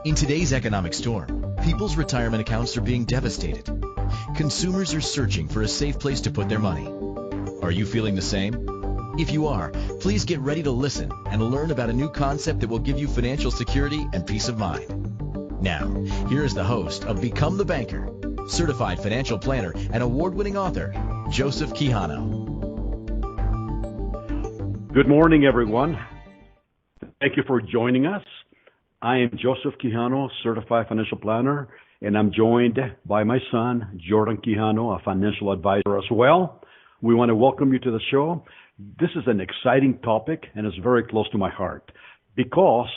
In today's economic storm, people's retirement accounts are being devastated. Consumers are searching for a safe place to put their money. Are you feeling the same? If you are, please get ready to listen and learn about a new concept that will give you financial security and peace of mind. Now, here is the host of Become the Banker, certified financial planner and award-winning author, Joseph Quijano. Good morning, everyone. Thank you for joining us. I am Joseph Quijano, certified financial planner, and I'm joined by my son, Jordan Quijano, a financial advisor as well. We want to welcome you to the show. This is an exciting topic, and it's very close to my heart because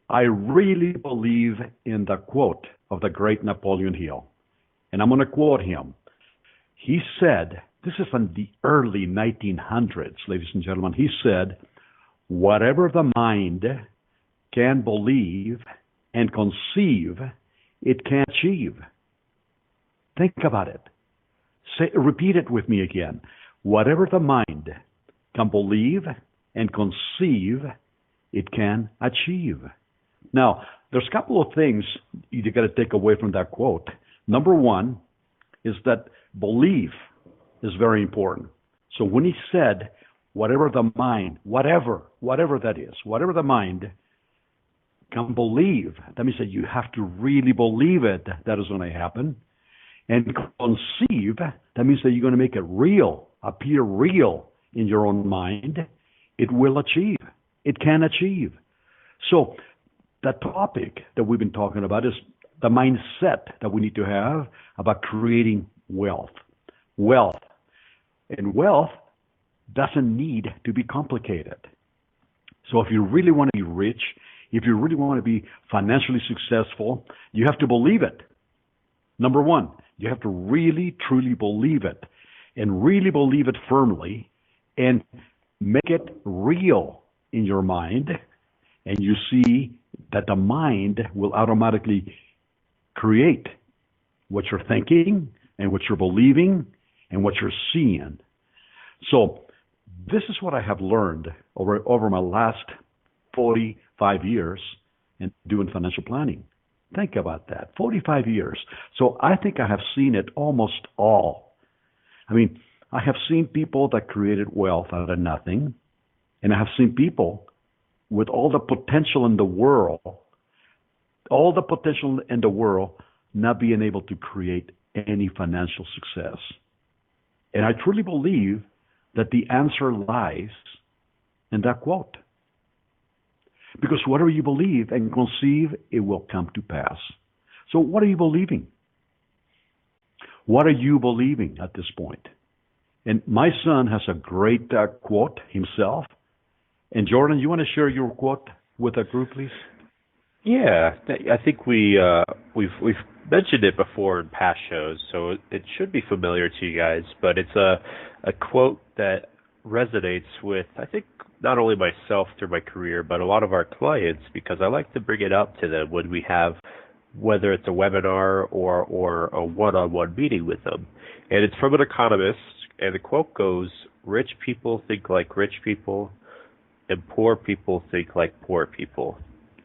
I really believe in the quote of the great Napoleon Hill. And I'm going to quote him. He said, this is from the early 1900s, ladies and gentlemen. He said, whatever the mind can believe and conceive, it can achieve. Think about it. Repeat it with me again. Whatever the mind can believe and conceive, it can achieve. Now, there's a couple of things you got to take away from that quote. Number one is that belief is very important. So when he said, whatever the mind, whatever that is, whatever the mind can believe, that means that you have to really believe it that is going to happen. And conceive, that means that you're going to make it real, appear real in your own mind. It will achieve. It can achieve. So the topic that we've been talking about is the mindset that we need to have about creating wealth. Wealth. And wealth doesn't need to be complicated. So if you really want to be rich, if you really want to be financially successful, you have to believe it. Number one, you have to really, truly believe it, and really believe it firmly, and make it real in your mind, and you see that the mind will automatically create what you're thinking and what you're believing and what you're seeing. So this is what I have learned over my last 45 years in doing financial planning. Think about that, 45 years. So I think I have seen it almost all. I mean, I have seen people that created wealth out of nothing, and I have seen people with all the potential in the world, not being able to create any financial success. And I truly believe that the answer lies in that quote. Because whatever you believe and conceive, it will come to pass. So what are you believing? What are you believing at this point? And my son has a great quote himself. And Jordan, you want to share your quote with the group, please? Yeah, I think we've mentioned it before in past shows, so it should be familiar to you guys. But it's a quote that resonates with, I think, not only myself through my career, but a lot of our clients, because I like to bring it up to them when we have, whether it's a webinar or a one-on-one meeting with them. And it's from an economist, and the quote goes, rich people think like rich people, and poor people think like poor people.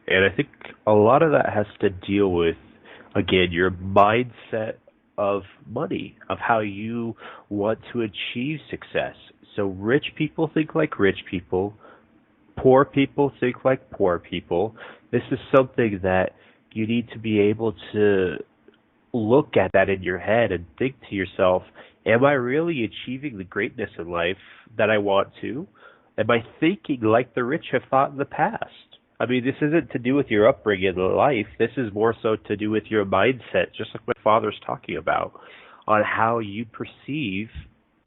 And I think a lot of that has to deal with, again, your mindset of money, of how you want to achieve success. So rich people think like rich people, poor people think like poor people. This is something that you need to be able to look at that in your head and think to yourself, am I really achieving the greatness in life that I want to? Am I thinking like the rich have thought in the past? I mean, this isn't to do with your upbringing in life. This is more so to do with your mindset, just like my father's talking about, on how you perceive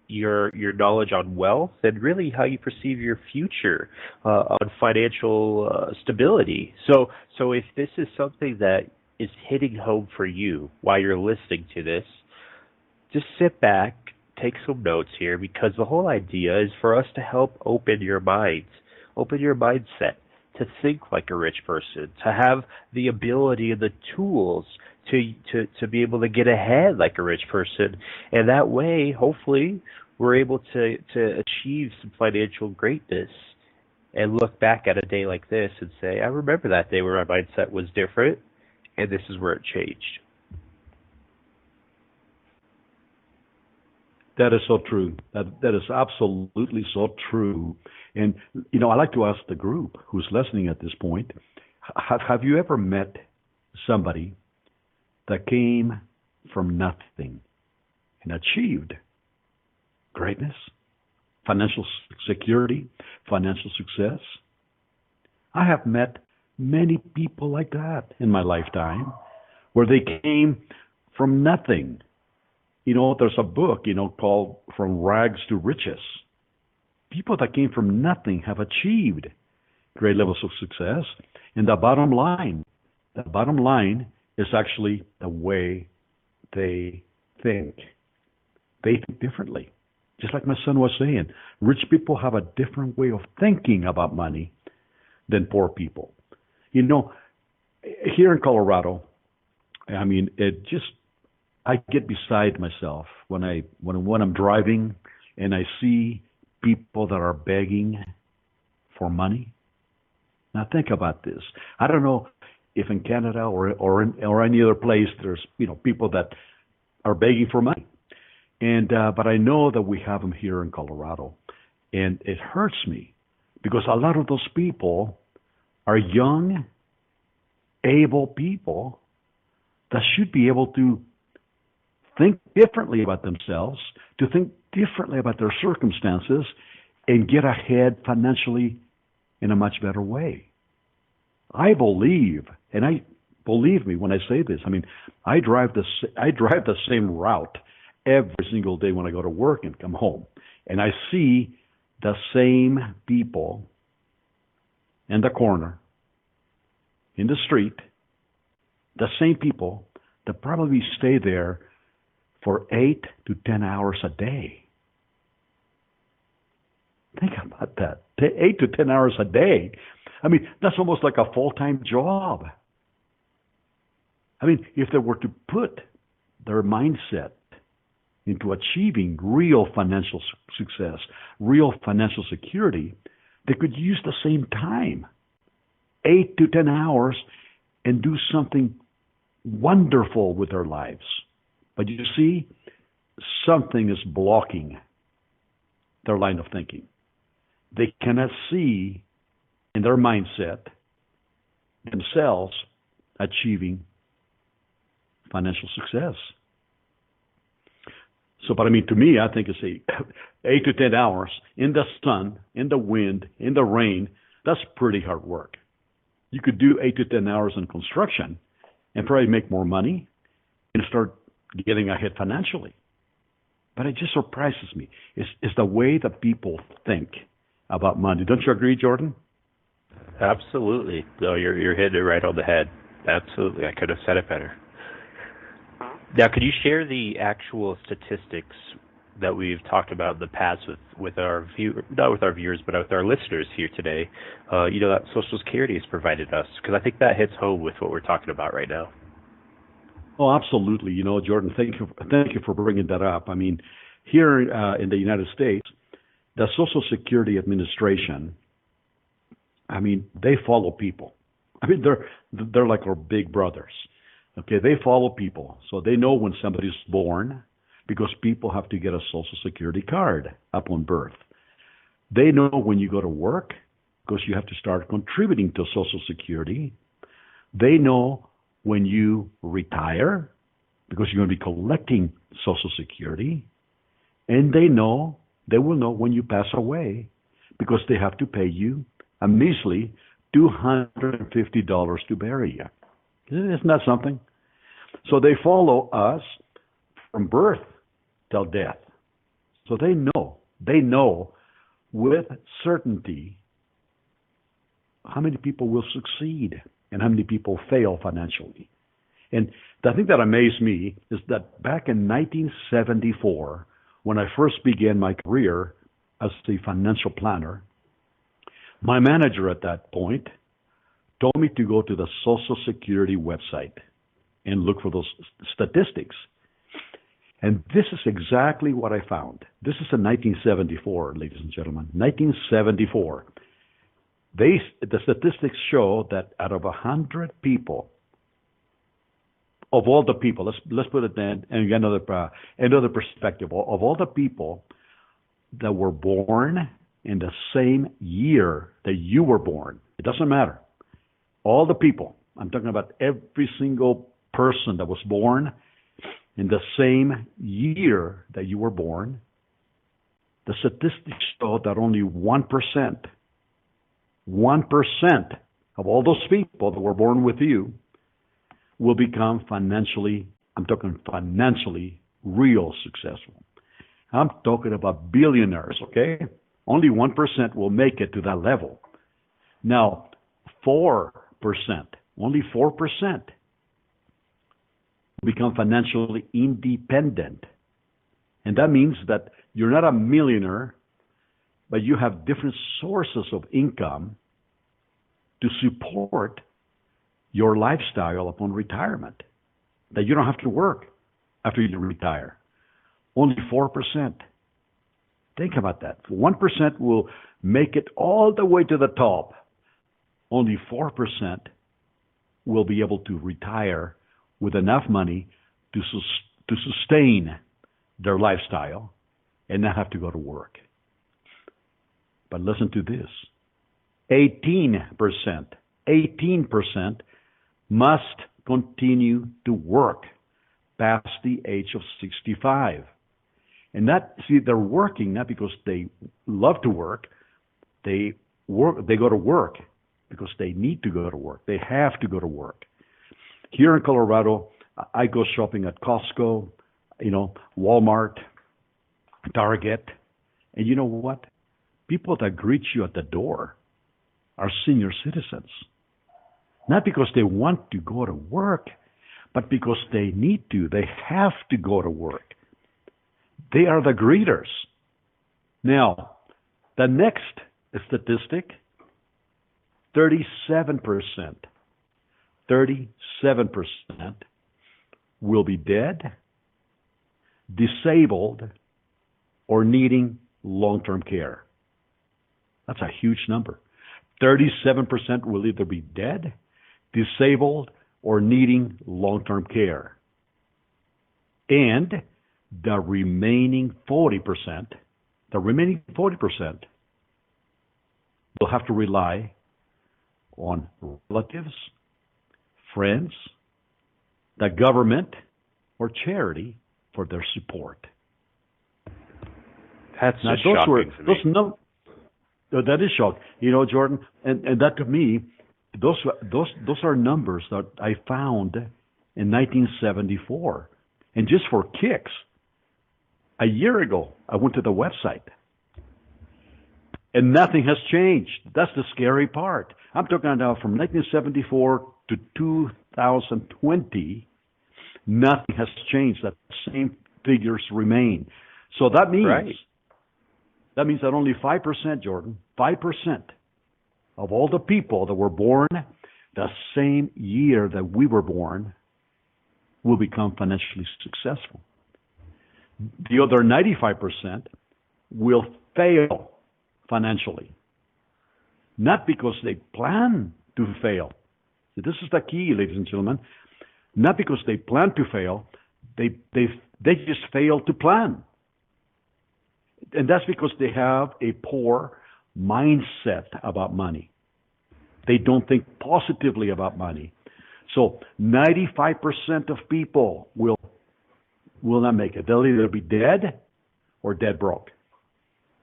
your knowledge on wealth and really how you perceive your future on financial stability. So if this is something that is hitting home for you while you're listening to this, just sit back, take some notes here, because the whole idea is for us to help open your minds, open your mindset, to think like a rich person, to have the ability and the tools to be able to get ahead like a rich person. And that way, hopefully, we're able to achieve some financial greatness and look back at a day like this and say, I remember that day where my mindset was different, and this is where it changed. That is so true. That is absolutely so true. And I like to ask the group who's listening at this point: have you ever met somebody that came from nothing and achieved greatness, financial security, financial success? I have met many people like that in my lifetime, where they came from nothing. There's a book, called From Rags to Riches. People that came from nothing have achieved great levels of success. And the bottom line is actually the way they think. They think differently. Just like my son was saying, rich people have a different way of thinking about money than poor people. Here in Colorado, I get beside myself when I'm driving and I see people that are begging for money. Now think about this. I don't know if in Canada or any other place there's people that are begging for money, but I know that we have them here in Colorado, and it hurts me because a lot of those people are young, able people that should be able to think differently about themselves, to think differently about their circumstances, and get ahead financially in a much better way. I believe, and believe me when I say this. I drive the same route every single day when I go to work and come home, and I see the same people in the corner, in the street, the same people that probably stay there for 8 to 10 hours a day. Think about that. 8 to 10 hours a day. That's almost like a full-time job. If they were to put their mindset into achieving real financial success, real financial security, they could use the same time, 8 to 10 hours, and do something wonderful with their lives. But you see, something is blocking their line of thinking. They cannot see in their mindset themselves achieving financial success. So, but to me, I think it's 8 to 10 hours in the sun, in the wind, in the rain. That's pretty hard work. You could do 8 to 10 hours in construction and probably make more money and start getting ahead financially. But it just surprises me. It's the way that people think about money. Don't you agree, Jordan? Absolutely. No, you're hitting it right on the head. Absolutely. I could have said it better. Now, could you share the actual statistics that we've talked about in the past with our not with our viewers, but with our listeners here today? That Social Security has provided us, because I think that hits home with what we're talking about right now. Oh, absolutely. Jordan, thank you for bringing that up. Here in the United States, the Social Security Administration, they follow people. They're like our big brothers. Okay, they follow people, so they know when somebody's born, because people have to get a Social Security card upon birth. They know when you go to work, because you have to start contributing to Social Security. They know when you retire, because you're going to be collecting Social Security. And they will know when you pass away, because they have to pay you a measly $250 to bury you. Isn't that something? So they follow us from birth till death. So they know with certainty how many people will succeed and how many people fail financially. And the thing that amazed me is that back in 1974, when I first began my career as a financial planner, my manager at that point told me to go to the Social Security website and look for those statistics. And this is exactly what I found. This is in 1974, ladies and gentlemen, 1974. The statistics show that out of 100 people of all the people, let's put it then in another perspective. Of all the people that were born in the same year that you were born, it doesn't matter. All the people, I'm talking about every single person that was born in the same year that you were born, the statistics show that only 1% of all those people that were born with you will become financially, I'm talking financially, real successful. I'm talking about billionaires, okay? Only 1% will make it to that level. Now, 4%, only 4% become financially independent. And that means that you're not a millionaire, but you have different sources of income to support your lifestyle upon retirement, that you don't have to work after you retire. Only 4%. Think about that. 1% will make it all the way to the top. Only 4% will be able to retire with enough money to sustain their lifestyle and not have to go to work. But listen to this. 18% must continue to work past the age of 65. And they're working not because they love to work. They go to work because they need to go to work. They have to go to work. Here in Colorado, I go shopping at Costco, Walmart, Target. And you know what? People that greet you at the door are senior citizens. Not because they want to go to work, but because they need to. They have to go to work. They are the greeters. Now, the next statistic, 37% will be dead, disabled, or needing long-term care. That's a huge number. 37% will either be dead, disabled, or needing long-term care. And the remaining 40% will have to rely on relatives, friends, the government, or charity for their support. That's just shocking to me. That is shocking. Jordan, and that to me, those are numbers that I found in 1974. And just for kicks, a year ago, I went to the website. And nothing has changed. That's the scary part. I'm talking now from 1974 to 2020, nothing has changed. That same figures remain. So that means that only 5%, Jordan, 5% of all the people that were born the same year that we were born will become financially successful. The other 95% will fail financially. Not because they plan to fail. So this is the key, ladies and gentlemen. Not because they plan to fail, they just fail to plan. And that's because they have a poor mindset about money. They don't think positively about money. So 95% of people will not make it. They'll either be dead or dead broke.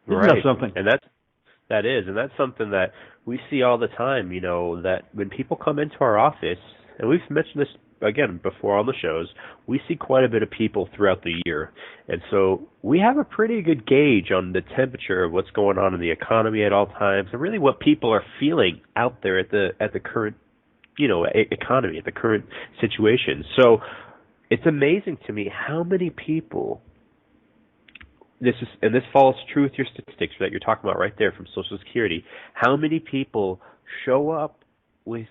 Isn't that something? And that's something that we see all the time, that when people come into our office, and we've mentioned this again before on the shows, we see quite a bit of people throughout the year. And so we have a pretty good gauge on the temperature of what's going on in the economy at all times, and really what people are feeling out there at the current, economy, at the current situation. So it's amazing to me how many people, this follows true with your statistics that you're talking about right there from Social Security, how many people show up with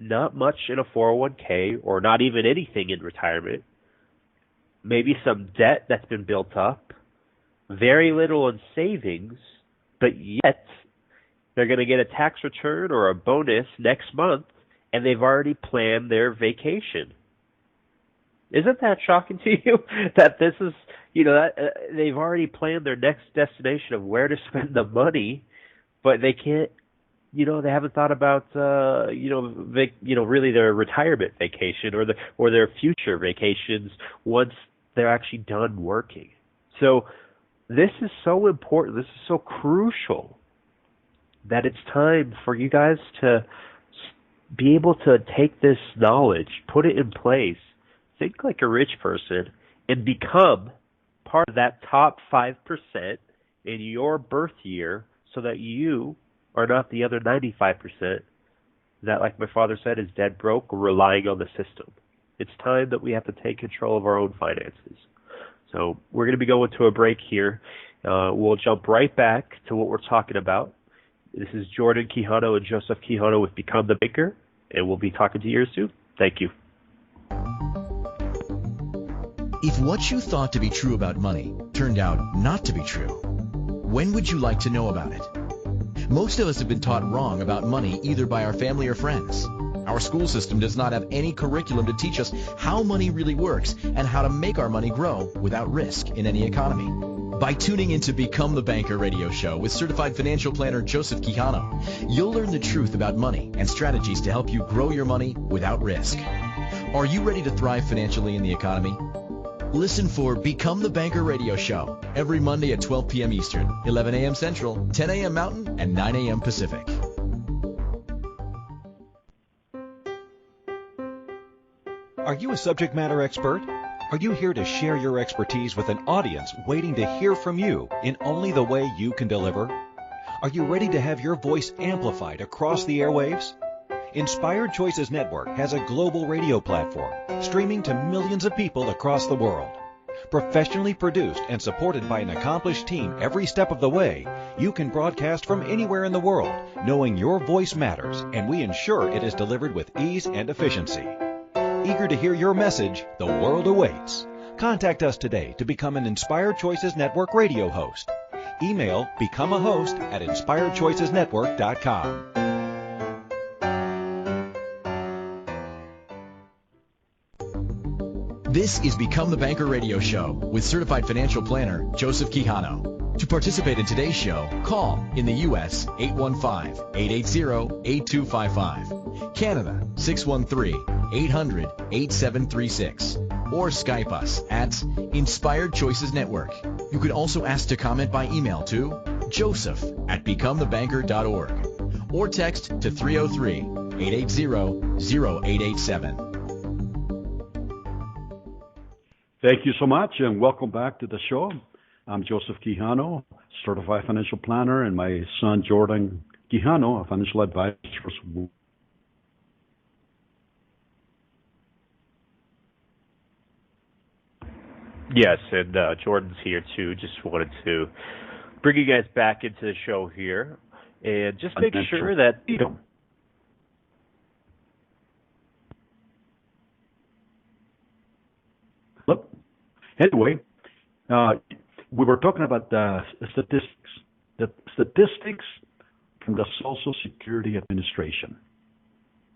not much in a 401k or not even anything in retirement, maybe some debt that's been built up, very little in savings, but yet they're going to get a tax return or a bonus next month, and they've already planned their vacation. Isn't that shocking to you that this is, that they've already planned their next destination of where to spend the money, but they can't, they haven't thought about, really their retirement vacation or their future vacations once they're actually done working. So this is so important. This is so crucial that it's time for you guys to be able to take this knowledge, put it in place, think like a rich person, and become part of that top 5% in your birth year so that you are not the other 95% that, like my father said, is dead broke or relying on the system. It's time that we have to take control of our own finances. So we're going to be going to a break here. We'll jump right back to what we're talking about. This is Jordan Quijano and Joseph Quijano with Become the Banker, and we'll be talking to you soon. Thank you. If what you thought to be true about money turned out not to be true, when would you like to know about it? Most of us have been taught wrong about money either by our family or friends. Our school system does not have any curriculum to teach us how money really works and how to make our money grow without risk in any economy. By tuning into Become the Banker radio show with certified financial planner Joseph Quijano, you'll learn the truth about money and strategies to help you grow your money without risk. Are you ready to thrive financially in the economy? Listen for Become the Banker radio show every Monday at 12 p.m. Eastern, 11 a.m. Central, 10 a.m. Mountain, and 9 a.m. Pacific. Are you a subject matter expert? Are you here to share your expertise with an audience waiting to hear from you in only the way you can deliver? Are you ready to have your voice amplified across the airwaves? Inspired Choices Network has a global radio platform streaming to millions of people across the world. Professionally produced and supported by an accomplished team every step of the way, you can broadcast from anywhere in the world, knowing your voice matters, and we ensure it is delivered with ease and efficiency. Eager to hear your message, the world awaits. Contact us today to become an Inspired Choices Network radio host. Email becomeahost@inspiredchoicesnetwork.com. This is Become the Banker radio show with certified financial planner Joseph Quijano. To participate in today's show, call in the U.S. 815-880-8255, Canada 613-800-8736, or Skype us at Inspired Choices Network. You could also ask to comment by email to joseph@becomethebanker.org or text to 303-880-0887. Thank you so much, and welcome back to the show. I'm Joseph Quijano, certified financial planner, and my son Jordan Quijano, a financial advisor. Yes, and Jordan's here too. Just wanted to bring you guys back into the show here, and just make sure that Look, anyway, we were talking about the statistics from the Social Security Administration,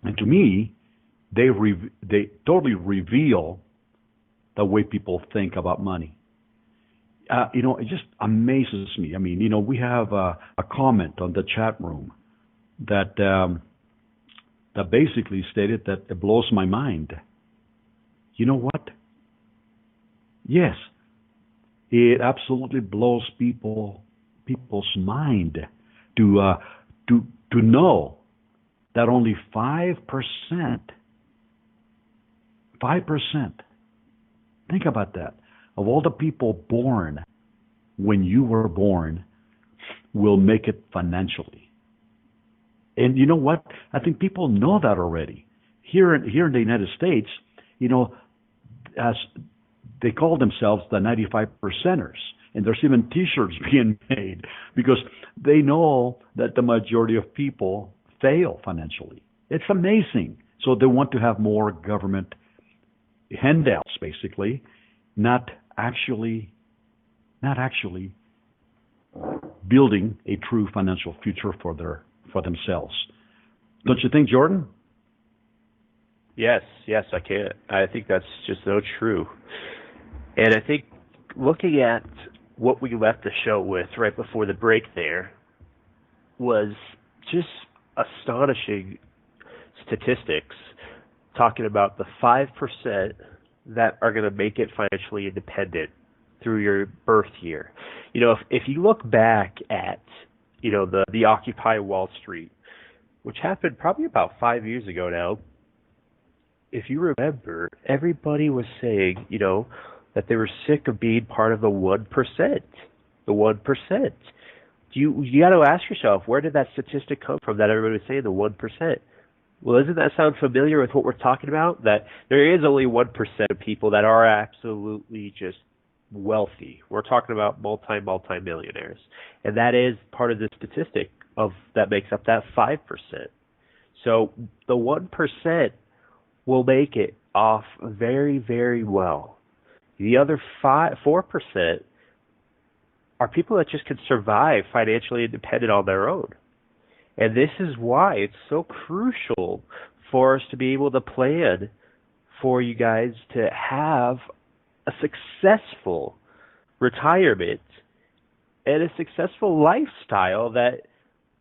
and to me, they totally reveal the way people think about money. It just amazes me. I mean, we have a comment on the chat room that basically stated that it blows my mind. You know what? Yes, it absolutely blows people's mind to know that only 5%. Think about that. Of all the people born when you were born, will make it financially. And you know what? I think people know that already. Here in the United States, as they call themselves the 95 percenters, and there's even T-shirts being made because they know that the majority of people fail financially. It's amazing. So they want to have more government handouts, basically, not actually building a true financial future for themselves. Don't you think, Jordan? Yes, I can. I think that's just so true. And I think looking at what we left the show with right before the break there was just astonishing statistics talking about the 5% that are going to make it financially independent through your birth year. If you look back at, the Occupy Wall Street, which happened probably about 5 years ago now, if you remember, everybody was saying, that they were sick of being part of the 1%. The 1%. You got to ask yourself, where did that statistic come from that everybody was saying the 1%? Well, doesn't that sound familiar with what we're talking about? That there is only 1% of people that are absolutely just wealthy. We're talking about multi-millionaires. And that is part of the statistic that makes up that 5%. So the 1% will make it off very, very well. The other 4% are people that just can survive financially independent on their own. And this is why it's so crucial for us to be able to plan for you guys to have a successful retirement and a successful lifestyle that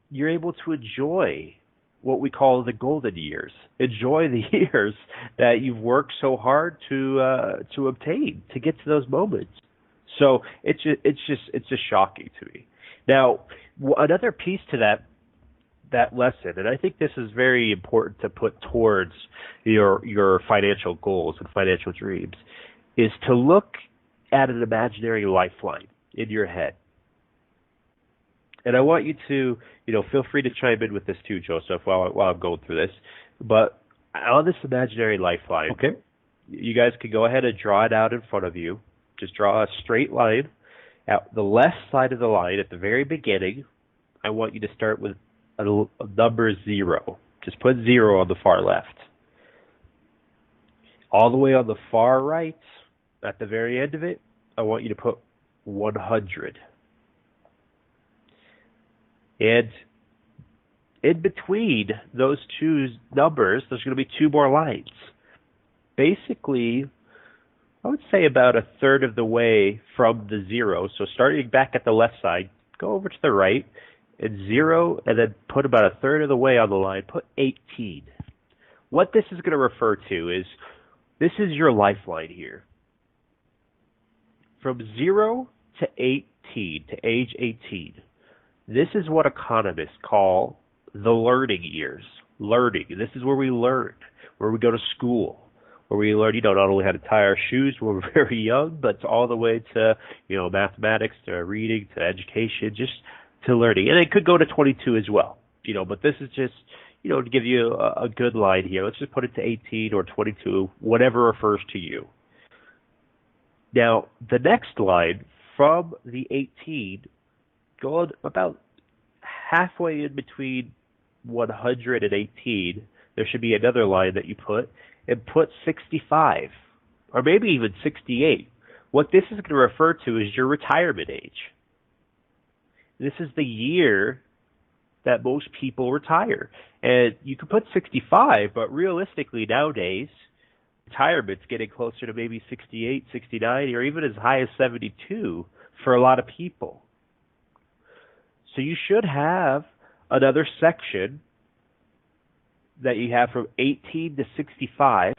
you're able to enjoy what we call the golden years. Enjoy the years that you've worked so hard to obtain, to get to those moments. So it's just shocking to me. Now, another piece to that lesson, and I think this is very important to put towards your financial goals and financial dreams, is to look at an imaginary lifeline in your head. And I want you to, feel free to chime in with this too, Joseph, while I'm going through this. But on this imaginary lifeline, Okay. you guys can go ahead and draw it out in front of you. Just draw a straight line. At the left side of the line, at the very beginning, I want you to start with a number 0. Just put 0 on the far left. All the way on the far right, at the very end of it, I want you to put 100. And in between those two numbers, there's going to be 2 more lines. Basically, I would say about a third of the way from the 0. So starting back at the left side, go over to the right, and 0, and then put about a third of the way on the line, put 18. What this is going to refer to is, this is your lifeline here. From 0 to 18, to age 18, this is what economists call the learning years. Learning. This is where we learn, where we go to school, where we learn, not only how to tie our shoes when we're very young, but all the way to, mathematics, to reading, to education, just to learning. And it could go to 22 as well, but this is just, to give you a good line here. Let's just put it to 18 or 22, whatever refers to you. Now, the next line from the 18, going about halfway in between 100 and 18, there should be another line that you put, and put 65, or maybe even 68. What this is going to refer to is your retirement age. This is the year that most people retire. And you could put 65, but realistically nowadays, retirement's getting closer to maybe 68, 69, or even as high as 72 for a lot of people. So you should have another section that you have from 18 to 65,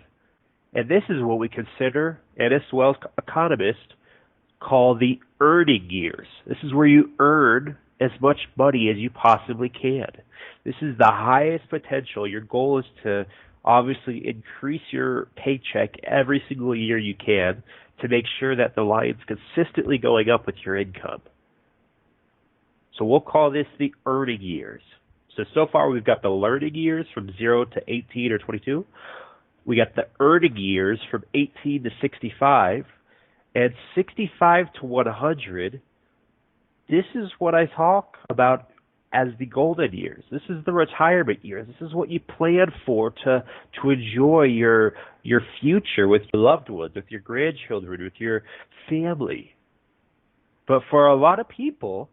and this is what we consider, and as well as economists call the earning years. This is where you earn as much money as you possibly can. This is the highest potential. Your goal is to obviously increase your paycheck every single year you can to make sure that the line's consistently going up with your income. So we'll call this the earning years. So far we've got the learning years from 0 to 18 or 22. We got the earning years from 18 to 65. And 65 to 100, this is what I talk about as the golden years. This is the retirement years. This is what you plan for to enjoy your future with your loved ones, with your grandchildren, with your family. But for a lot of people,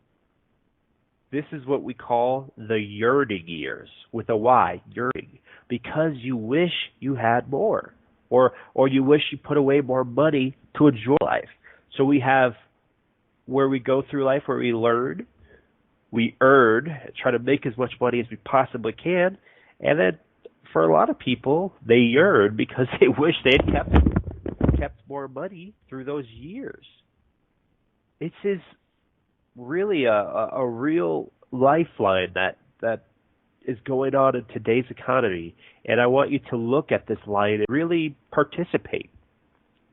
this is what we call the yearning years, with a Y, yearning. because you wish you had more, or you wish you put away more money to enjoy life. So we have where we go through life, where we learn, we earn, try to make as much money as we possibly can, and then for a lot of people, they yearn because they wish they had kept more money through those years. This is really a real lifeline that is going on in today's economy, and I want you to look at this line and really participate,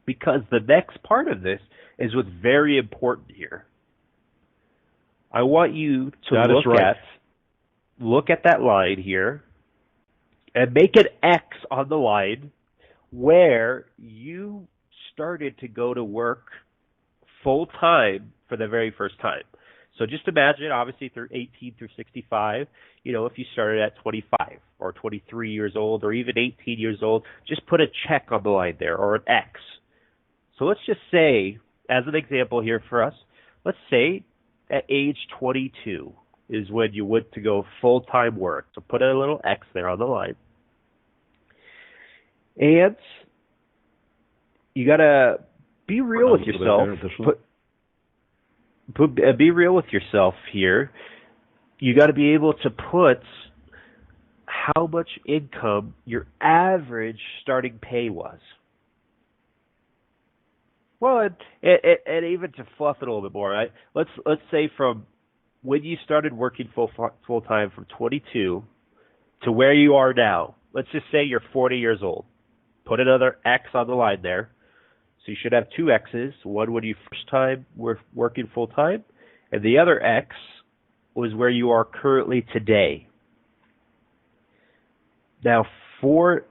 because the next part of this is what's very important here. I want you to look at that line here and make an X on the line where you started to go to work full time for the very first time. So just imagine, obviously, through 18 through 65, if you started at 25 or 23 years old or even 18 years old, just put a check on the line there, or an X. So let's just say, as an example here for us, let's say at age 22 is when you went to go full-time work. So put a little X there on the line. And you got to be real with yourself. Be real with yourself here. You got to be able to put how much income your average starting pay was. Well, and even to fluff it a little bit more, right? Let's say from when you started working full time from 22 to where you are now. Let's just say you're 40 years old. Put another X on the line there. So you should have two X's. One when you first time were working full time, and the other X was where you are currently today. Now, for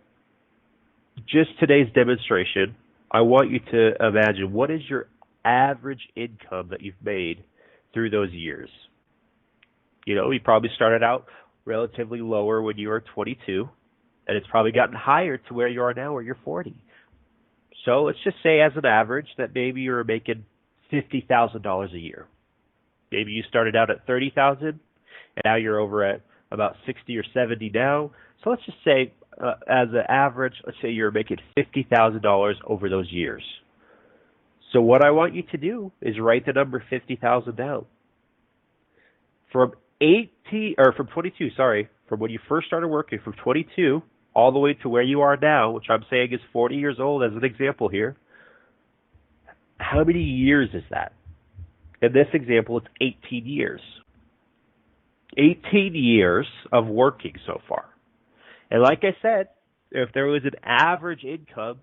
just today's demonstration, I want you to imagine, what is your average income that you've made through those years? You probably started out relatively lower when you were 22, and it's probably gotten higher to where you are now, where you're 40. So let's just say, as an average, that maybe you were making $50,000 a year. Maybe you started out at $30,000, and now you're over at about 60 or 70 now. So let's just say, as an average, let's say you're making $50,000 over those years. So what I want you to do is write the number 50,000 down. From when you first started working, from 22 all the way to where you are now, which I'm saying is 40 years old as an example here, how many years is that? In this example, it's 18 years. 18 years of working so far. And like I said, if there was an average income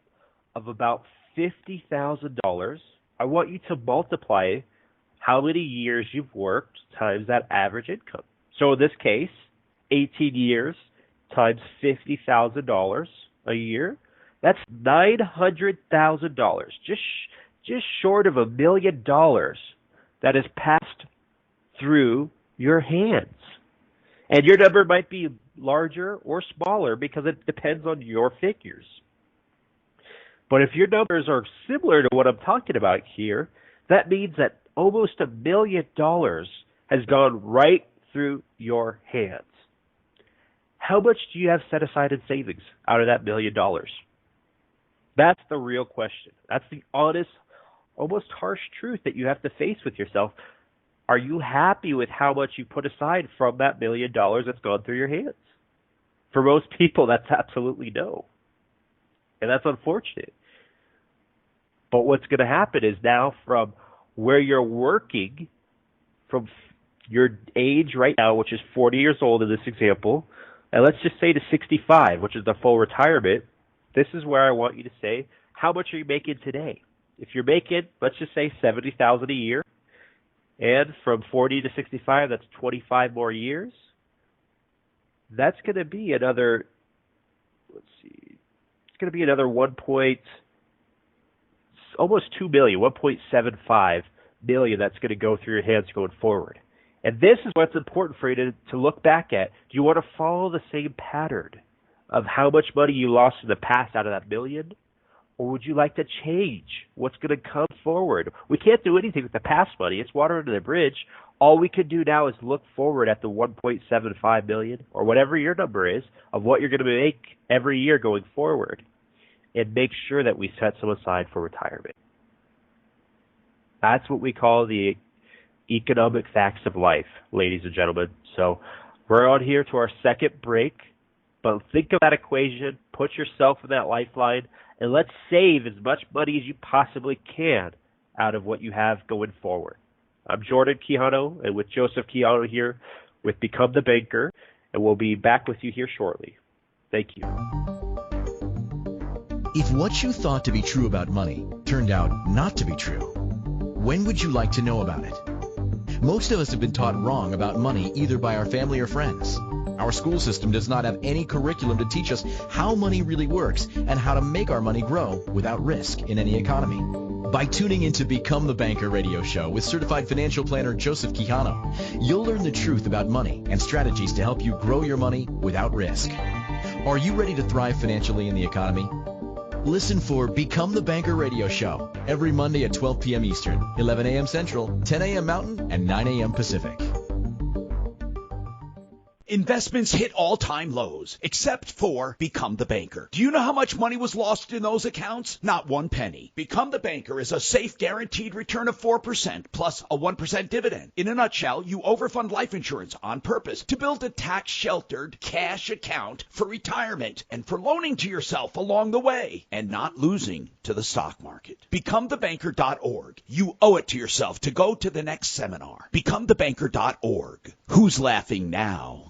of about $50,000, I want you to multiply how many years you've worked times that average income. So in this case, 18 years times $50,000 a year, that's $900,000, just short of $1 million that has passed through your hands. And your number might be larger or smaller because it depends on your figures. But if your numbers are similar to what I'm talking about here, that means that almost $1 million has gone right through your hands. How much do you have set aside in savings out of that $1 million? That's the real question. That's the honest, almost harsh truth that you have to face with yourself. Are you happy with how much you put aside from that $1 million that's gone through your hands? For most people, that's absolutely no. And that's unfortunate. But what's going to happen is, now from where you're working, from your age right now, which is 40 years old in this example, and let's just say to 65, which is the full retirement, this is where I want you to say, how much are you making today? If you're making, let's just say $70,000 a year, and from 40 to 65, that's 25 more years, that's going to be another, it's going to be another almost 2 billion, 1.75 billion that's going to go through your hands going forward. And this is what's important for you to look back at. Do you want to follow the same pattern of how much money you lost in the past out of that million? Or would you like to change what's going to come forward? We can't do anything with the past money. It's water under the bridge. All we can do now is look forward at the 1.75 million or whatever your number is of what you're going to make every year going forward, and make sure that we set some aside for retirement. That's what we call the economic facts of life, ladies and gentlemen. So we're on here to our second break, but think of that equation, put yourself in that lifeline, and let's save as much money as you possibly can out of what you have going forward. I'm Jordan Quijano, and with Joseph Quijano here with Become the Banker, and we'll be back with you here shortly. Thank you. If what you thought to be true about money turned out not to be true, when would you like to know about it? Most of us have been taught wrong about money either by our family or friends. Our school system does not have any curriculum to teach us how money really works and how to make our money grow without risk in any economy. By tuning into Become the Banker radio show with certified financial planner Joseph Quijano, you'll learn the truth about money and strategies to help you grow your money without risk. Are you ready to thrive financially in the economy? Listen for Become the Banker radio show every Monday at 12 p.m. Eastern, 11 a.m. Central, 10 a.m. Mountain, and 9 a.m. Pacific. Investments hit all-time lows, except for Become the Banker. Do you know how much money was lost in those accounts? Not one penny. Become the Banker is a safe, guaranteed return of 4% plus a 1% dividend. In a nutshell, you overfund life insurance on purpose to build a tax-sheltered cash account for retirement and for loaning to yourself along the way and not losing to the stock market. BecomeTheBanker.org. You owe it to yourself to go to the next seminar. BecomeTheBanker.org. Who's laughing now?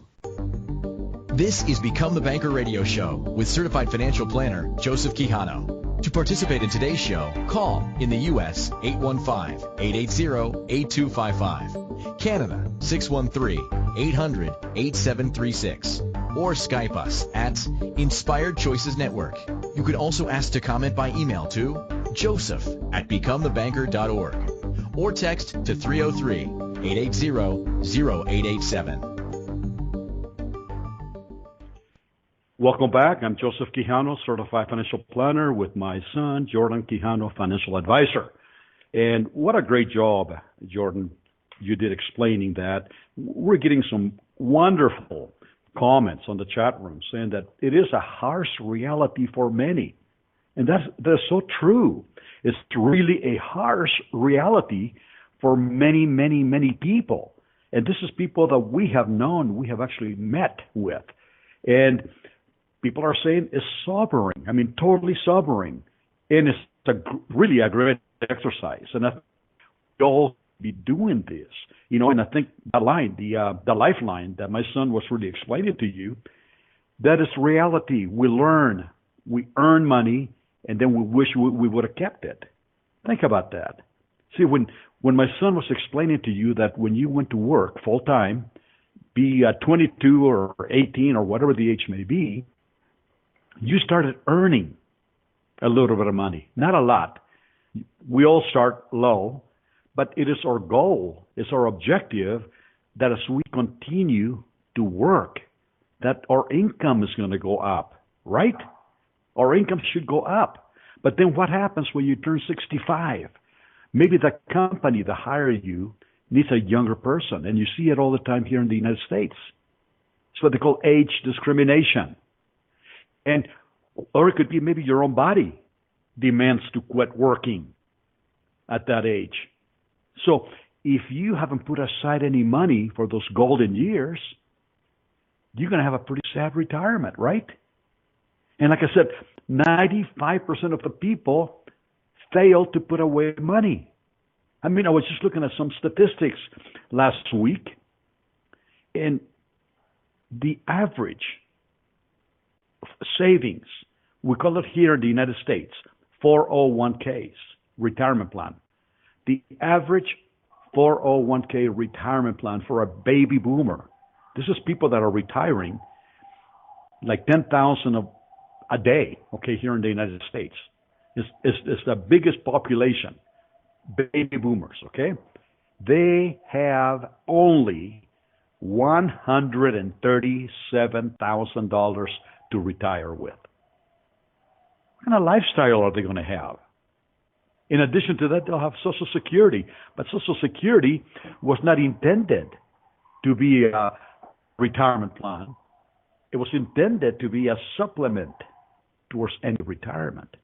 This is Become the Banker radio show with certified financial planner Joseph Quijano. To participate in today's show, call in the U.S. 815-880-8255, Canada 613-800-8736, or Skype us at Inspired Choices Network. You could also ask to comment by email to joseph@becomethebanker.org or text to 303-880-0887. Welcome back. I'm Joseph Quijano, certified financial planner with my son, Jordan Quijano, financial advisor. And what a great job, Jordan, you did explaining that. We're getting some wonderful comments on the chat room saying that it is a harsh reality for many. And that's so true. It's really a harsh reality for many, many, many people. And this is people that we have known, we have actually met with. And people are saying it's sobering. I mean, totally sobering. And it's really a great exercise. And I think we all be doing this. You know, and I think the line, the lifeline that my son was really explaining to you, that is reality. We learn, we earn money, and then we wish we would have kept it. Think about that. See, when my son was explaining to you that when you went to work full time, be 22 or 18 or whatever the age may be, you started earning a little bit of money. Not a lot. We all start low, but it is our goal, it's our objective that as we continue to work, that our income is going to go up, right? Our income should go up. But then what happens when you turn 65? Maybe the company that hired you needs a younger person, and you see it all the time here in the United States. It's what they call age discrimination. Or it could be maybe your own body demands to quit working at that age. So if you haven't put aside any money for those golden years, you're going to have a pretty sad retirement, right? And like I said, 95% of the people fail to put away money. I mean, I was just looking at some statistics last week, and the average savings, we call it here in the United States, 401ks, retirement plan. The average 401k retirement plan for a baby boomer, this is people that are retiring like 10,000 a day, okay, here in the United States. It's the biggest population, baby boomers, okay? They have only $137,000 to retire with. What kind of lifestyle are they going to have? In addition to that, they'll have Social Security. But Social Security was not intended to be a retirement plan. It was intended to be a supplement towards any retirement.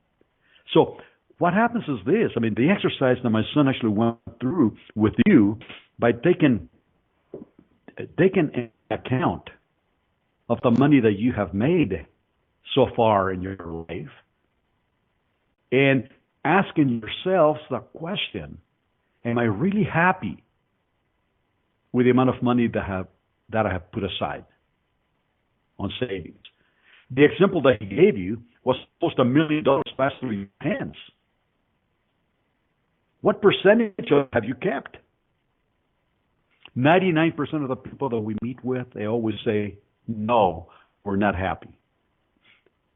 So what happens is this. I mean, the exercise that my son actually went through with you by taking account of the money that you have made so far in your life and asking yourselves the question, am I really happy with the amount of money that I have put aside on savings? The example that he gave you was supposed $1 million passed through your hands. What percentage have you kept? 99% of the people that we meet with, they always say, no, we're not happy.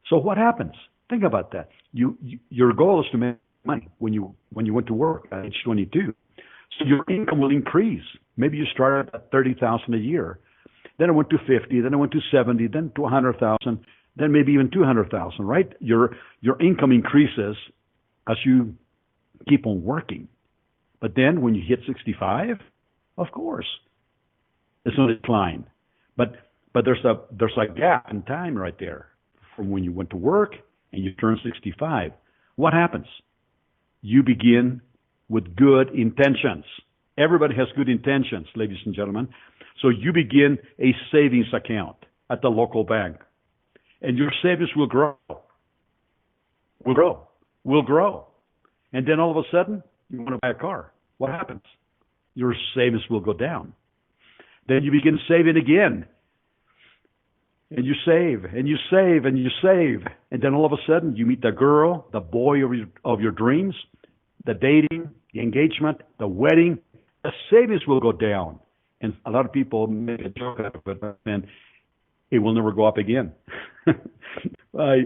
So what happens? Think about that. Your goal is to make money when you went to work at age 22. So your income will increase. Maybe you started at $30,000 a year. Then it went to 50, then it went to 70, then to 100,000, then maybe even 200,000, right? Your income increases as you keep on working. But then when you hit 65, of course, it's going to decline. But there's a gap in time right there from when you went to work and you turn 65. What happens? You begin with good intentions. Everybody has good intentions, ladies and gentlemen. So you begin a savings account at the local bank. And your savings will grow. Will grow. And then all of a sudden, you want to buy a car. What happens? Your savings will go down. Then you begin saving again. And you save, and you save, and you save. And then all of a sudden, you meet the girl, the boy of your dreams, the dating, the engagement, the wedding. The savings will go down. And a lot of people make a joke out of it, and it will never go up again. I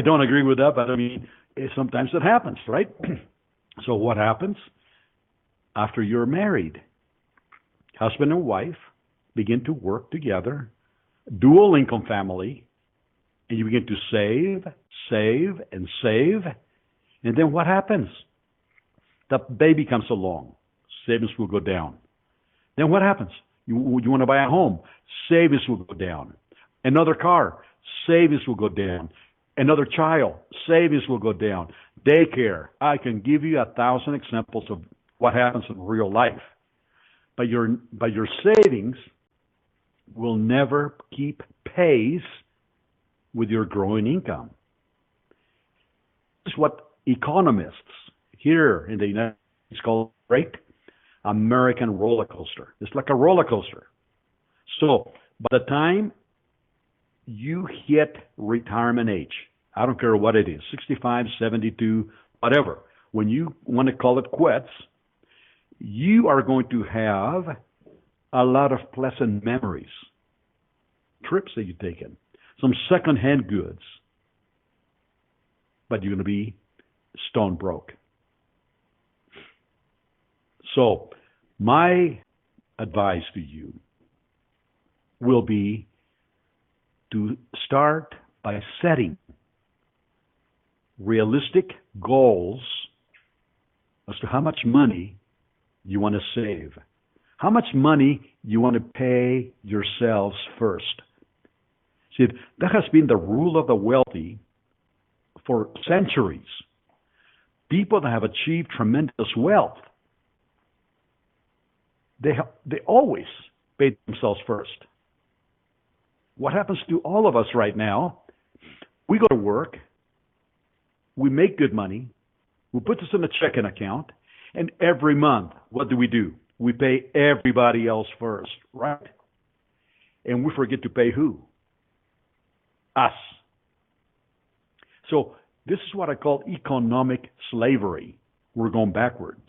don't agree with that, but I mean, sometimes it happens, right? So what happens after you're married? Husband and wife begin to work together, dual income family, and you begin to save, and save. And then what happens? The baby comes along. Savings will go down. Then what happens? You want to buy a home. Savings will go down. Another car. Savings will go down. Another child. Savings will go down. Daycare. I can give you 1,000 examples of what happens in real life. But your savings will never keep pace with your growing income. This is what economists here in the United States call great American roller coaster. It's like a roller coaster. So by the time you hit retirement age, I don't care what it is, 65, 72, whatever, when you want to call it quits, you are going to have a lot of pleasant memories, trips that you've taken, some secondhand goods, but you're going to be stone broke. So my advice to you will be to start by setting realistic goals as to how much money you want to save, how much money you want to pay yourselves first. See, that has been the rule of the wealthy for centuries. People that have achieved tremendous wealth, they always pay themselves first. What happens to all of us right now? We go to work, we make good money, we put this in a checking account, and every month, what do? We pay everybody else first, right? And we forget to pay who? Us. So this is what I call economic slavery. We're going backwards.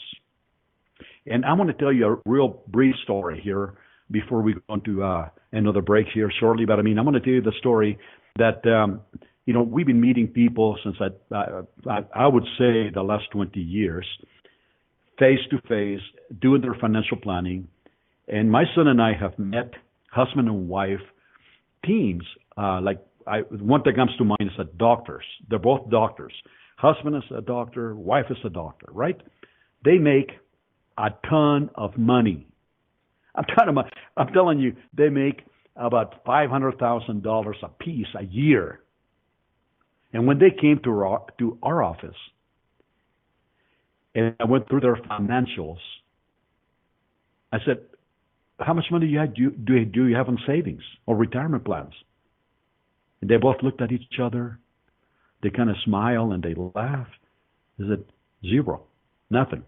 And I'm going to tell you a real brief story here before we go into another break here shortly. But I mean, I'm going to tell you the story that, we've been meeting people since I would say the last 20 years, face to face, doing their financial planning. And my son and I have met husband and wife teams. One that comes to mind is doctors. They're both doctors Husband is a doctor, wife is a doctor, right? They make a ton of money. I'm telling you, they make about $500,000 a piece a year. And when they came to our office, and I went through their financials, I said, how much money do you have in savings or retirement plans? And they both looked at each other. They kind of smiled and they laughed. They said, zero, nothing.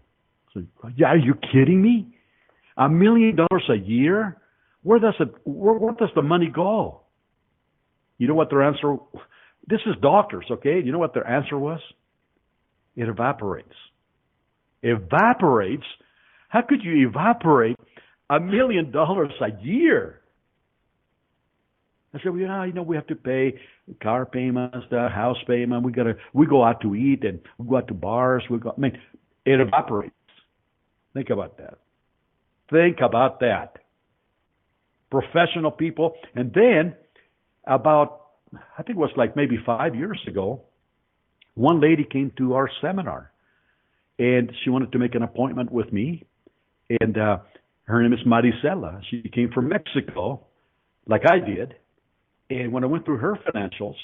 So, yeah, are you kidding me? $1 million a year? Where does the money go? You know what their answer? This is doctors, okay? You know what their answer was? It evaporates. Evaporates? How could you evaporate $1 million a year? I said, well, yeah, we have to pay car payments, the house payment. We go out to eat and we go out to bars. It evaporates. Think about that. Think about that. Professional people. And then about, I think it was like maybe 5 years ago, one lady came to our seminar and she wanted to make an appointment with me. And her name is Maricela. She came from Mexico, like I did. And when I went through her financials,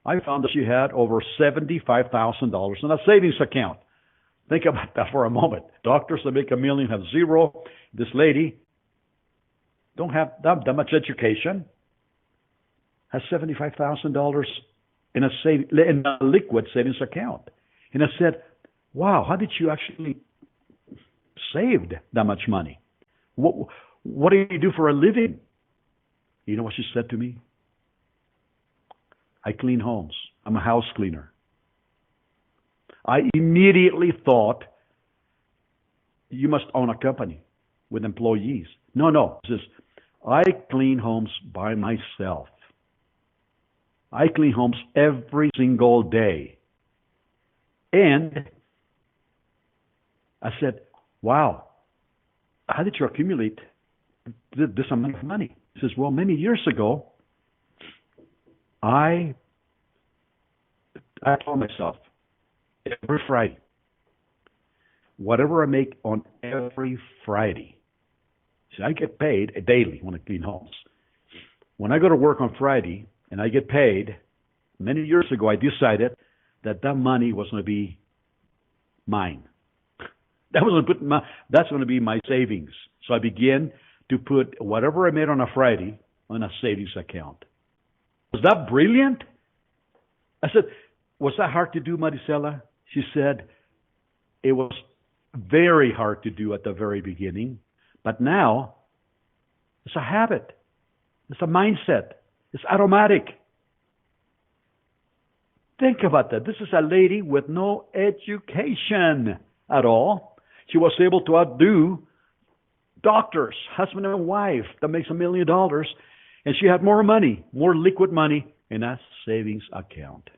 I found that she had over $75,000 in a savings account. Think about that for a moment. Doctors that make $1 million have zero. This lady don't have that much education, has $75,000 in a liquid savings account. And I said, wow, how did you actually save that much money? What do you do for a living? You know what she said to me? I clean homes. I'm a house cleaner. I immediately thought, you must own a company with employees. No. It says, I clean homes by myself. I clean homes every single day. And I said, wow, how did you accumulate this amount of money? He says, well, many years ago, I told myself, every Friday, whatever I make on every Friday, see, I get paid daily when I clean homes. When I go to work on Friday and I get paid, many years ago I decided that money was going to be mine. That's going to be my savings. So I began to put whatever I made on a Friday on a savings account. Was that brilliant? I said, was that hard to do, Maricela? She said, it was very hard to do at the very beginning, but now it's a habit. It's a mindset. It's automatic. Think about that. This is a lady with no education at all. She was able to outdo doctors, husband and wife, that makes $1 million, and she had more money, more liquid money in a savings account.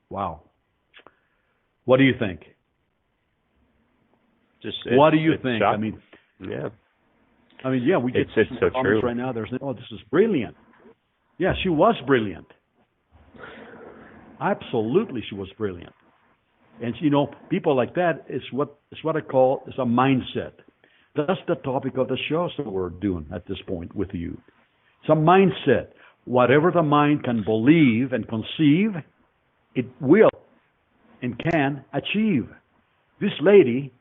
Wow. What do you think? What do you think? Shocking. We get it's so comments true right now. There's, this is brilliant. Yeah, she was brilliant. Absolutely, she was brilliant. And people like that is what I call is a mindset. That's the topic of the show that we're doing at this point with you. It's a mindset. Whatever the mind can believe and conceive, it will and can achieve. This lady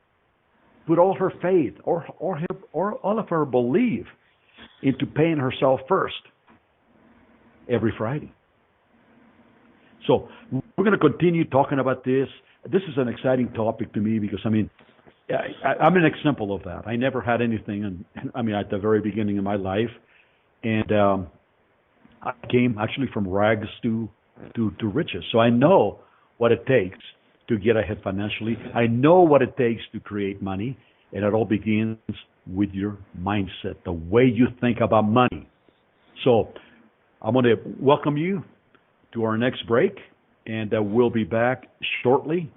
put all her faith or all of her belief into paying herself first every Friday. So we're going to continue talking about this. This is an exciting topic to me because, I'm an example of that. I never had anything, at the very beginning of my life. And I came actually from rags to riches. So I know what it takes to get ahead financially. I know what it takes to create money. And it all begins with your mindset, the way you think about money. So I'm going to welcome you to our next break. And we'll be back shortly.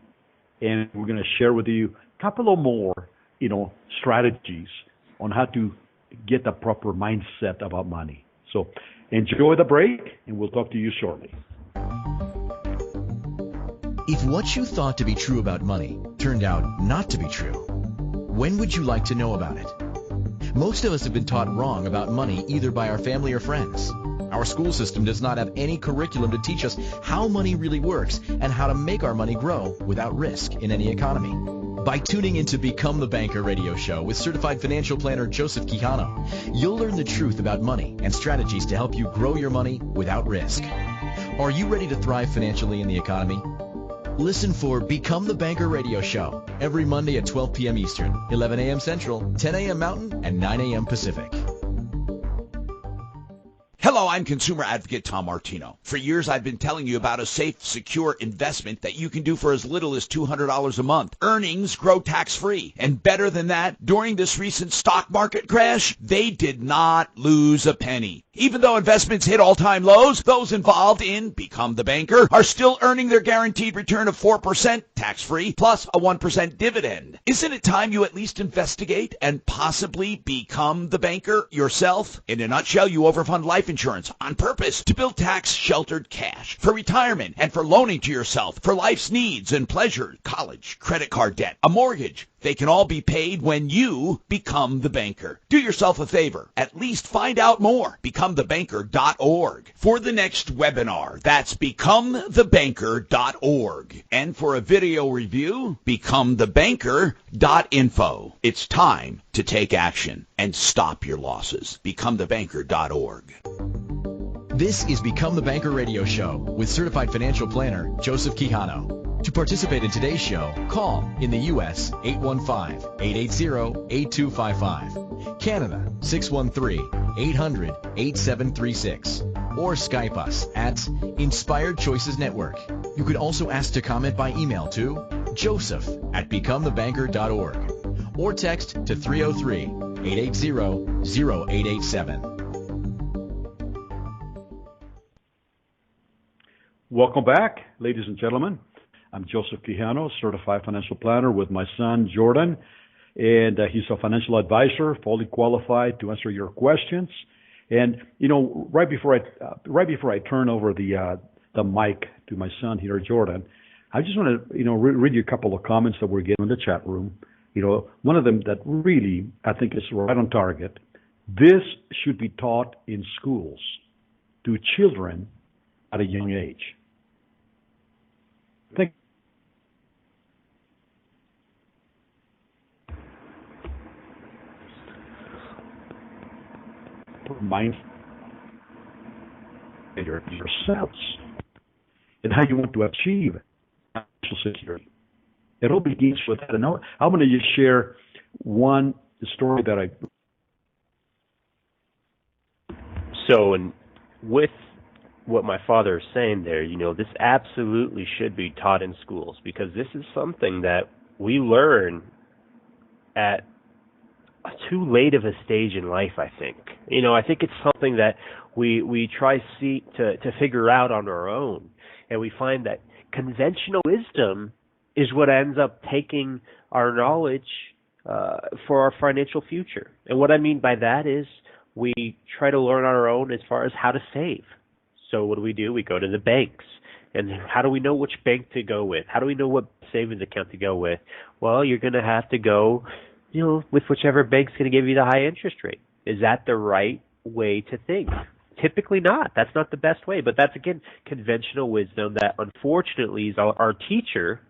And we're going to share with you a couple of more, strategies on how to get the proper mindset about money. So enjoy the break, and we'll talk to you shortly. If what you thought to be true about money turned out not to be true, when would you like to know about it? Most of us have been taught wrong about money either by our family or friends. Our school system does not have any curriculum to teach us how money really works and how to make our money grow without risk in any economy. By tuning into Become the Banker radio show with certified financial planner Joseph Quijano, you'll learn the truth about money and strategies to help you grow your money without risk. Are you ready to thrive financially in the economy? Listen for Become the Banker radio show every Monday at 12 p.m. Eastern, 11 a.m. Central, 10 a.m. Mountain, and 9 a.m. Pacific. Hello, I'm consumer advocate Tom Martino. For years, I've been telling you about a safe, secure investment that you can do for as little as $200 a month. Earnings grow tax-free. And better than that, during this recent stock market crash, they did not lose a penny. Even though investments hit all-time lows, those involved in Become the Banker are still earning their guaranteed return of 4% tax-free plus a 1% dividend. Isn't it time you at least investigate and possibly become the banker yourself? In a nutshell, you overfund life insurance on purpose to build tax-sheltered cash for retirement and for loaning to yourself for life's needs and pleasures, college, credit card debt, a mortgage. They can all be paid when you become the banker. Do yourself a favor. At least find out more. BecomeTheBanker.org. For the next webinar, that's BecomeTheBanker.org. And for a video review, BecomeTheBanker.info. It's time to take action and stop your losses. BecomeTheBanker.org. This is Become the Banker radio show with certified financial planner Joseph Quijano. To participate in today's show, call in the U.S. 815-880-8255, Canada 613-800-8736, or Skype us at Inspired Choices Network. You could also ask to comment by email to joseph@becomethebanker.org or text to 303-880-0887. Welcome back, ladies and gentlemen. I'm Joseph Quijano, certified financial planner with my son, Jordan, and he's a financial advisor, fully qualified to answer your questions. And, right before I turn over the mic to my son here, Jordan, I just want to, read you a couple of comments that we're getting in the chat room. One of them that really, I think is right on target. This should be taught in schools to children at a young age. Think mind yourselves and how you want to achieve financial security. It all begins with that. And I'm going to just share one story that So, and with what my father is saying there, this absolutely should be taught in schools, because this is something that we learn at too late of a stage in life, I think. I think it's something that we try to figure out on our own, and we find that conventional wisdom is what ends up taking our knowledge for our financial future. And what I mean by that is we try to learn on our own as far as how to save. So what do? We go to the banks. And how do we know which bank to go with? How do we know what savings account to go with? Well, you're going to have to go, with whichever bank's going to give you the high interest rate. Is that the right way to think? Typically not. That's not the best way. But that's, again, conventional wisdom that unfortunately is our teacher,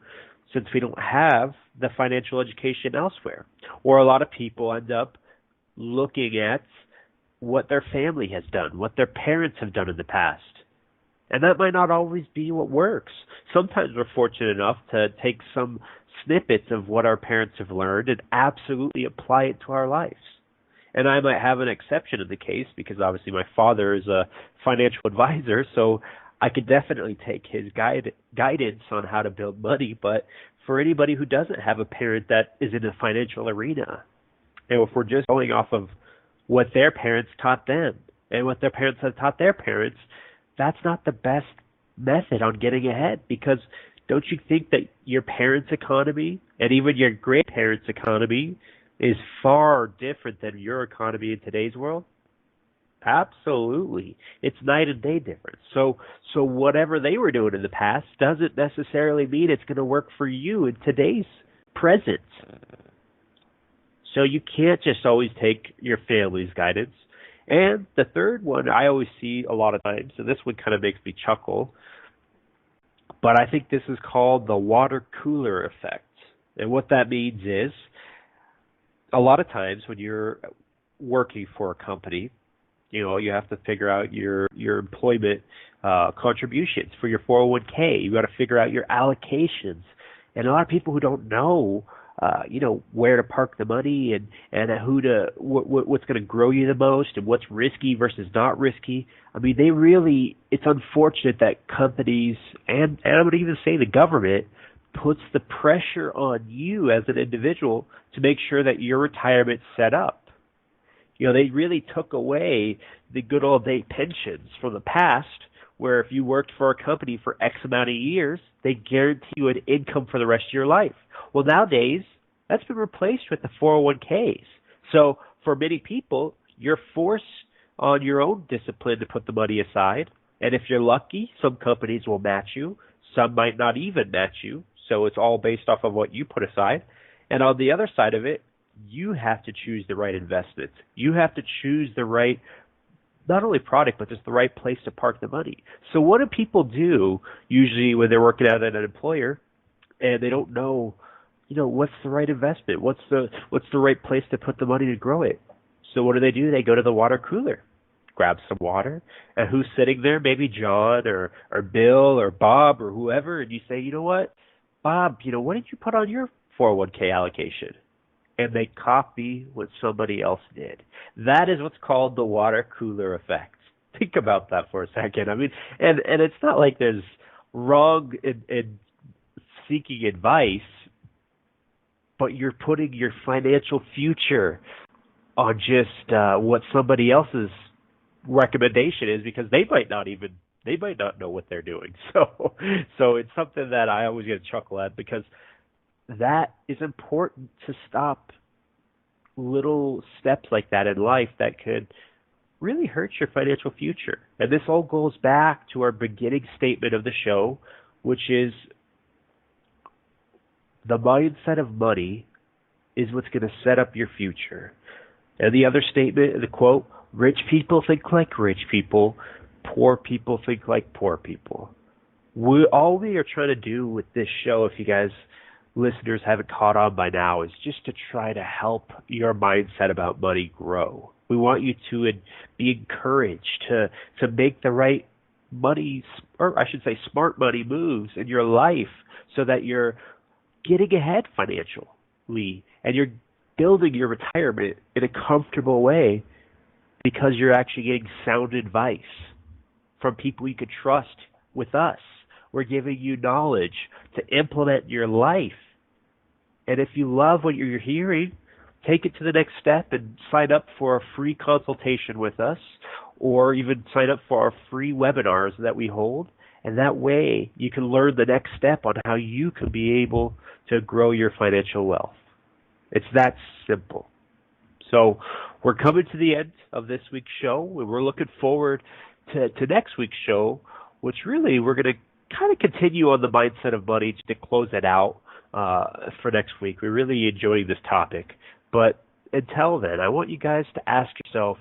since we don't have the financial education elsewhere. Or a lot of people end up looking at what their family has done, what their parents have done in the past. And that might not always be what works. Sometimes we're fortunate enough to take some snippets of what our parents have learned and absolutely apply it to our lives. And I might have an exception in the case, because obviously my father is a financial advisor, so I could definitely take his guidance on how to build money. But for anybody who doesn't have a parent that is in the financial arena, and if we're just going off of what their parents taught them and what their parents have taught their parents, that's not the best method on getting ahead. Because don't you think that your parents' economy and even your great-parents' economy is far different than your economy in today's world? Absolutely. It's night and day difference. So whatever they were doing in the past doesn't necessarily mean it's going to work for you in today's present. So you can't just always take your family's guidance. And the third one I always see a lot of times, and this one kind of makes me chuckle, but I think this is called the water cooler effect. And what that means is a lot of times when you're working for a company, you have to figure out your employment contributions for your 401k. You got to figure out your allocations. And a lot of people who don't know, where to park the money and what's going to grow you the most and what's risky versus not risky. I mean, it's unfortunate that companies and I would even say the government puts the pressure on you as an individual to make sure that your retirement's set up. They really took away the good old day pensions from the past, where if you worked for a company for X amount of years, they guarantee you an income for the rest of your life. Well, nowadays, that's been replaced with the 401ks. So for many people, you're forced on your own discipline to put the money aside. And if you're lucky, some companies will match you. Some might not even match you. So it's all based off of what you put aside. And on the other side of it, you have to choose the right investment. You have to choose the right, not only product, but just the right place to park the money. So what do people do usually when they're working out at an employer and they don't know, what's the right investment? What's the right place to put the money to grow it? So what do? They go to the water cooler, grab some water, and who's sitting there? Maybe John or Bill or Bob or whoever, and you say, you know what, Bob, what did you put on your 401k allocation? And they copy what somebody else did. That is what's called the water cooler effect. Think about that for a second. I mean, and it's not like there's wrong in seeking advice, but you're putting your financial future on just what somebody else's recommendation is, because they might not know what they're doing. So it's something that I always get a chuckle at, because that is important to stop little steps like that in life that could really hurt your financial future. And this all goes back to our beginning statement of the show, which is the mindset of money is what's going to set up your future. And the other statement, the quote, rich people think like rich people, poor people think like poor people. All we are trying to do with this show, if you guys listeners haven't caught on by now, is just to try to help your mindset about money grow. We want you to be encouraged to make the right money, or I should say smart money moves in your life, so that you're getting ahead financially and you're building your retirement in a comfortable way, because you're actually getting sound advice from people you could trust. With us, we're giving you knowledge to implement in your life. And if you love what you're hearing, take it to the next step and sign up for a free consultation with us, or even sign up for our free webinars that we hold. And that way you can learn the next step on how you can be able to grow your financial wealth. It's that simple. So we're coming to the end of this week's show. We're looking forward to next week's show, which really we're going to kind of continue on the mindset of money to close it out for next week. We're really enjoying this topic. But until then, I want you guys to ask yourself,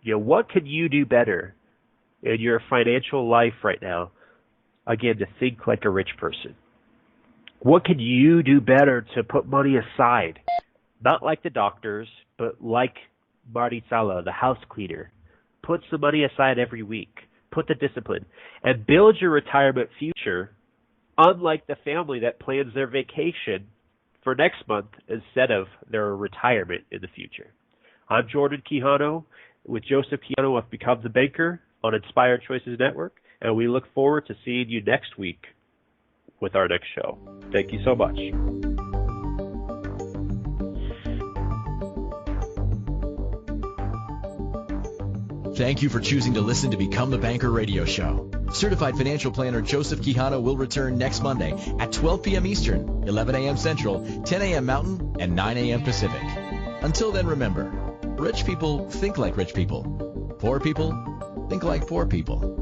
what could you do better in your financial life right now? Again, to think like a rich person. What could you do better to put money aside? Not like the doctors, but like Marty Sala, the house cleaner. Put some money aside every week. Put the discipline. And build your retirement future, unlike the family that plans their vacation for next month instead of their retirement in the future. I'm Jordan Quijano with Joseph Quijano of Become the Banker on Inspired Choices Network, and we look forward to seeing you next week with our next show. Thank you so much. Thank you for choosing to listen to Become the Banker radio show. Certified financial planner Joseph Quijano will return next Monday at 12 p.m. Eastern, 11 a.m. Central, 10 a.m. Mountain, and 9 a.m. Pacific. Until then, remember, rich people think like rich people. Poor people think like poor people.